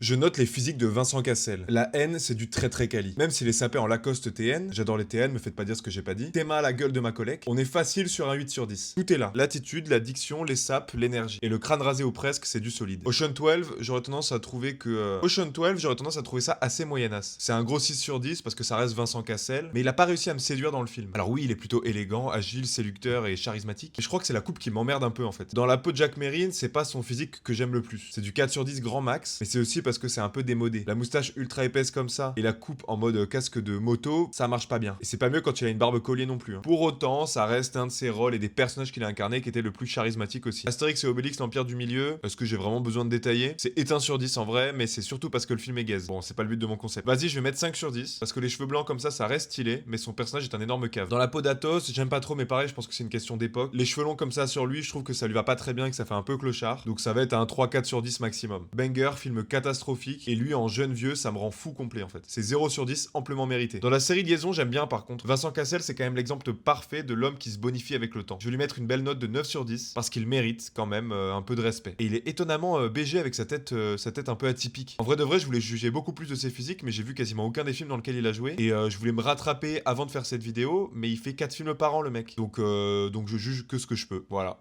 Je note les physiques de Vincent Cassel. La haine, c'est du très très quali. Même s'il est sapé en Lacoste TN, j'adore les TN, me faites pas dire ce que j'ai pas dit. Théma à la gueule de ma collègue, on est facile sur un 8 sur 10. Tout est là. L'attitude, la diction, les sapes, l'énergie. Et le crâne rasé ou presque, c'est du solide. Ocean 12, j'aurais tendance à trouver que... Ocean 12, j'aurais tendance à trouver ça assez moyennasse. C'est un gros 6 sur 10 parce que ça reste Vincent Cassel, mais il a pas réussi à me séduire dans le film. Alors oui, il est plutôt élégant, agile, séducteur et charismatique, mais je crois que c'est la coupe qui m'emmerde un peu en fait. Dans la peau de Jack Merrin, c'est pas son physique que j'aime le plus. C'est du 4 sur 10 grand max, mais c'est aussi parce que c'est un peu démodé. La moustache ultra épaisse comme ça et la coupe en mode casque de moto, ça marche pas bien. Et c'est pas mieux quand il a une barbe collier non plus. Pour autant, ça reste un de ses rôles et des personnages qu'il a incarné qui était le plus charismatique aussi. Astérix et Obélix, l'Empire du Milieu, est-ce que j'ai vraiment besoin de détailler? C'est éteint sur 10 en vrai, mais c'est surtout parce que le film est gaze. Bon, c'est pas le but de mon concept. Vas-y, je vais mettre 5 sur 10 parce que les cheveux blancs comme ça reste stylé, mais son personnage est un énorme cave. Dans la peau d'Athos, j'aime pas trop, mais pareil, je pense que c'est une question d'époque. Les cheveux longs comme ça sur lui, je trouve que ça lui va pas très bien et que ça fait un peu clochard. Donc ça va être un 3-4 sur 10 maximum. Banger, film catastrophique, et lui en jeune vieux, ça me rend fou complet en fait. C'est 0 sur 10 amplement mérité. Dans la série Liaison, j'aime bien par contre. Vincent Cassel, c'est quand même l'exemple parfait de l'homme qui se bonifie avec le temps. Je vais lui mettre une belle note de 9 sur 10 parce qu'il mérite quand même un peu de respect. Et il est étonnamment BG avec sa tête un peu atypique. En vrai de vrai, je voulais juger beaucoup plus de ses physiques, mais j'ai vu quasiment aucun des films dans lesquels il a joué. Et je voulais me rattraper avant de faire cette vidéo, mais il fait 4 films par an le mec. Donc je juge que ce que je peux. Voilà.